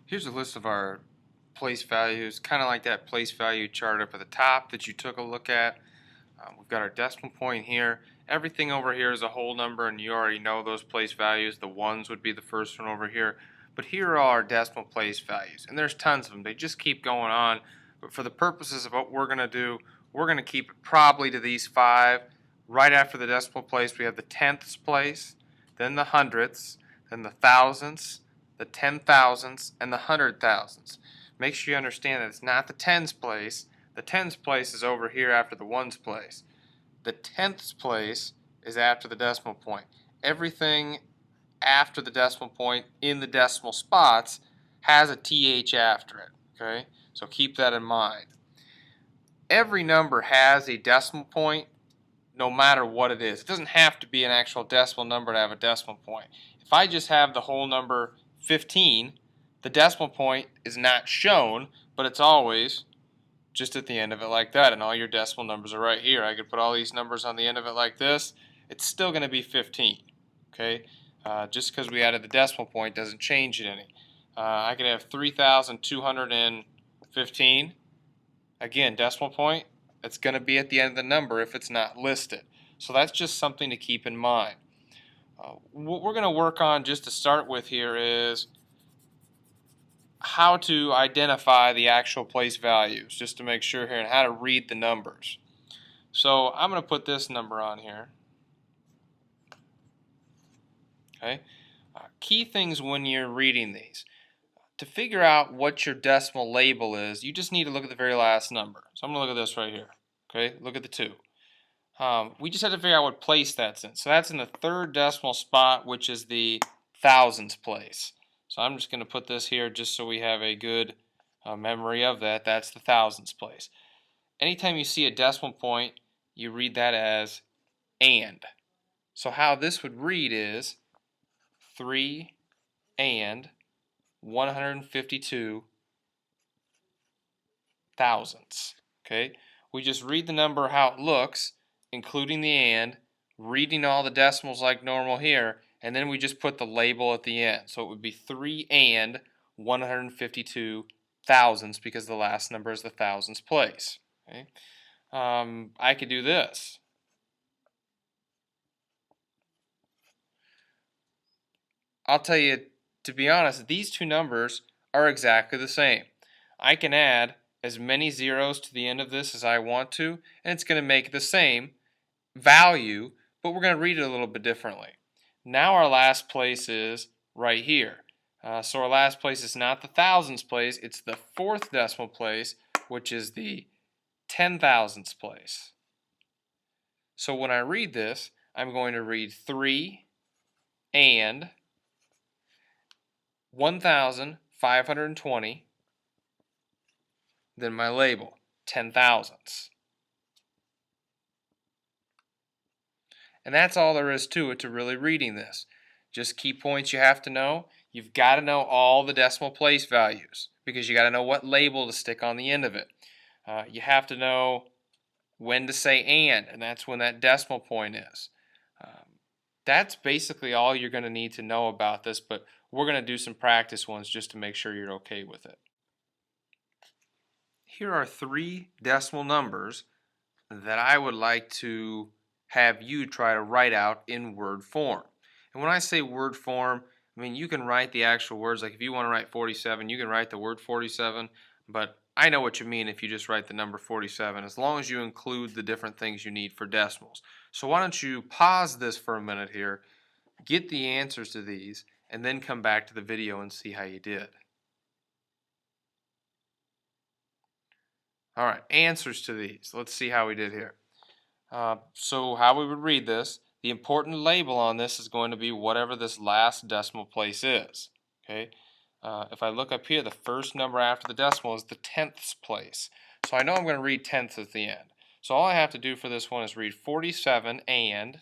Here's a list of our place values, kind of like that place value chart up at the top that you took a look at. We've got our decimal point here. Everything over here is a whole number, and you already know those place values. The ones would be the first one over here. But here are our decimal place values, and there's tons of them. They just keep going on. But for the purposes of what we're going to do, we're going to keep it probably to these five. Right after the decimal place, we have the tenths place, then the hundredths, then the thousandths, the 10,000ths, and the 100,000ths. Make sure you understand that it's not the tens place. The tens place is over here after the ones place. The tenths place is after the decimal point. Everything after the decimal point in the decimal spots has a TH after it. Okay, so keep that in mind. Every number has a decimal point no matter what it is. It doesn't have to be an actual decimal number to have a decimal point. If I just have the whole number 15, the decimal point is not shown, but it's always just at the end of it like that, and all your decimal numbers are right here. I could put all these numbers on the end of it like this. It's still going to be 15. Okay, just because we added the decimal point doesn't change it any. I could have 3,215. Again, decimal point, it's going to be at the end of the number if it's not listed. So that's just something to keep in mind. What we're going to work on just to start with here is how to identify the actual place values, just to make sure here, and how to read the numbers. So I'm going to put this number on here. Okay. Key things when you're reading these. To figure out what your decimal label is, you just need to look at the very last number. So I'm going to look at this right here. Okay, look at the 2. We just have to figure out what place that's in. So that's in the third decimal spot, which is the thousands place. So I'm just going to put this here just so we have a good memory of that. That's the thousands place. Anytime you see a decimal point, you read that as and. So how this would read is 3 and 152 thousandths. Okay, we just read the number how it looks, including the and, reading all the decimals like normal here, and then we just put the label at the end. So it would be 3 and 152 thousandths because the last number is the thousandths place. Okay, I could do this. I'll tell you, to be honest, these two numbers are exactly the same. I can add as many zeros to the end of this as I want to, and it's going to make the same value, but we're going to read it a little bit differently. Now our last place is right here. So our last place is not the thousands place, it's the fourth decimal place, which is the 10,000ths place. So when I read this, I'm going to read 3 and 1,520, then my label, 10 thousandths. And that's all there is to it to really reading this. Just key points you have to know. You've got to know all the decimal place values because you got to know what label to stick on the end of it. You have to know when to say and that's when that decimal point is. That's basically all you're going to need to know about this, but we're going to do some practice ones just to make sure you're okay with it. Here are 3 decimal numbers that I would like to have you try to write out in word form. And when I say word form, I mean you can write the actual words. Like if you want to write 47, you can write the word 47, but I know what you mean if you just write the number 47, as long as you include the different things you need for decimals. So why don't you pause this for a minute here, get the answers to these, and then come back to the video and see how you did. All right, answers to these. Let's see how we did here. So how we would read this, the important label on this is going to be whatever this last decimal place is. Okay. If I look up here, the first number after the decimal is the tenths place. So I know I'm going to read tenths at the end. So all I have to do for this one is read 47 and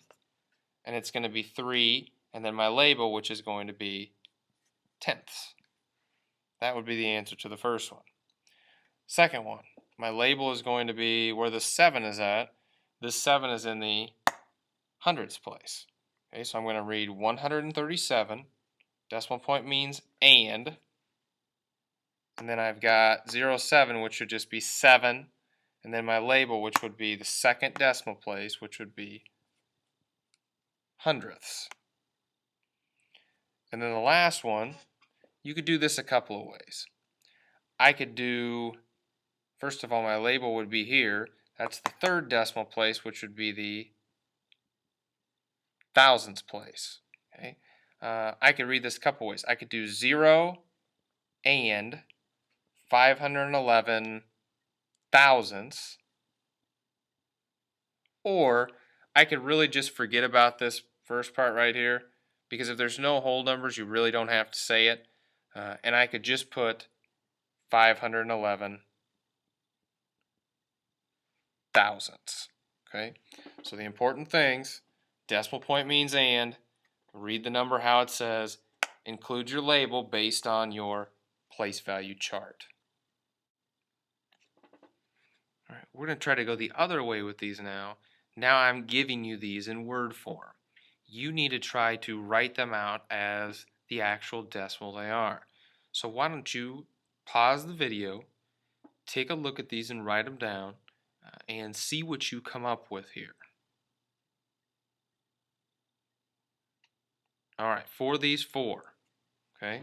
it's going to be 3, and then my label, which is going to be tenths. That would be the answer to the first one. Second one, my label is going to be where the 7 is at. This 7 is in the hundredths place. Okay, so I'm going to read 137. Decimal point means and. and then I've got 0.7, which would just be 7, and then my label, which would be the second decimal place, which would be hundredths. And then the last one, you could do this a couple of ways. I could do, first of all, my label would be here. That's the third decimal place, which would be the thousandths place. Okay, I could read this a couple ways. I could do 0 and 511 thousandths, or I could really just forget about this first part right here, because if there's no whole numbers, you really don't have to say it, and I could just put 511 thousandths. Okay, so the important things: decimal point means and, read the number how it says, include your label based on your place value chart. All right, we're going to try to go the other way with these now. Now I'm giving you these in word form. You need to try to write them out as the actual decimal they are. So why don't you pause the video, take a look at these and write them down, and see what you come up with here. All right, for these four, okay,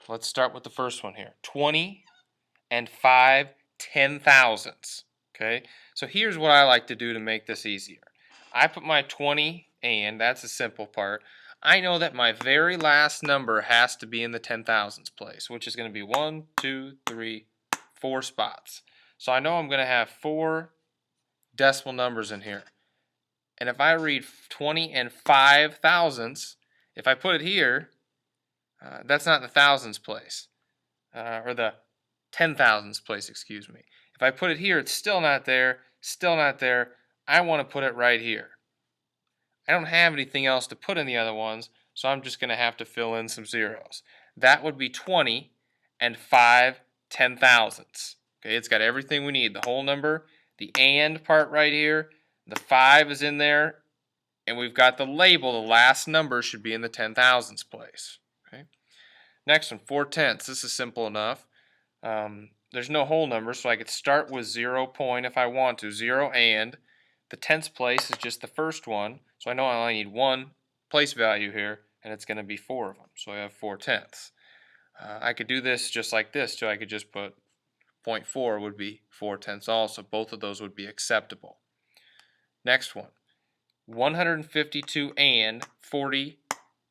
let's start with the first one here. 20 and 5 10,000ths. Okay, so here's what I like to do to make this easier. I put my 20 and, that's the simple part. I know that my very last number has to be in the 10,000ths place, which is going to be 1, 2, 3, 4 spots. So I know I'm going to have 4 decimal numbers in here. And if I read 20 and 5 thousandths, if I put it here, that's not the thousandths place, or the 10,000ths place, excuse me. If I put it here, it's still not there, still not there. I want to put it right here. I don't have anything else to put in the other ones, so I'm just going to have to fill in some zeros. That would be 20 and 5 10,000ths. Okay, it's got everything we need, the whole number, the and part right here, the 5 is in there, and we've got the label, the last number should be in the 10,000ths place. Okay. Next one, 4/10. This is simple enough. There's no whole number, so I could start with 0 point if I want to. 0 and the tenths place is just the first one, so I know I only need one place value here, and it's going to be 4 of them. So I have 4/10. I could do this just like this, too. I could just put 0.4 would be 4/10 also. Both of those would be acceptable. Next one, 152 and 40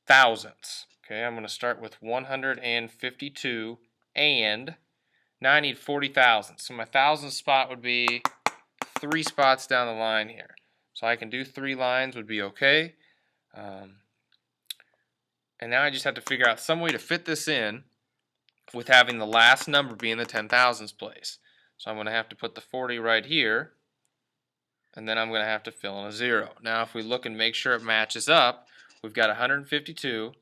thousandths. Okay, I'm going to start with 152 and now I need 40 thousandths. So my thousandth spot would be 3 spots down the line here. So I can do 3 lines would be okay. And now I just have to figure out some way to fit this in with having the last number be in the 10,000ths place. So I'm going to have to put the 40 right here, and then I'm going to have to fill in a 0. Now if we look and make sure it matches up, we've got 152,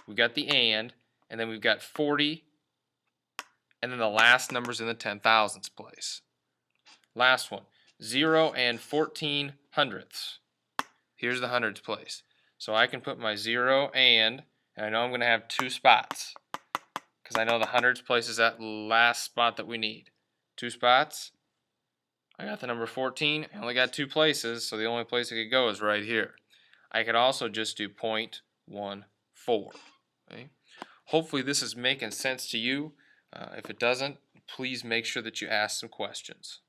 we've got the and then we've got 40, and then the last number's in the 10,000ths place. Last one, 0 and 14 hundredths. Here's the hundredths place. So I can put my 0 and I know I'm going to have 2 spots, because I know the hundredths place is that last spot that we need. 2 spots. I got the number 14. I only got 2 places, so the only place it could go is right here. I could also just do 0.14. Okay? Hopefully this is making sense to you. If it doesn't, please make sure that you ask some questions.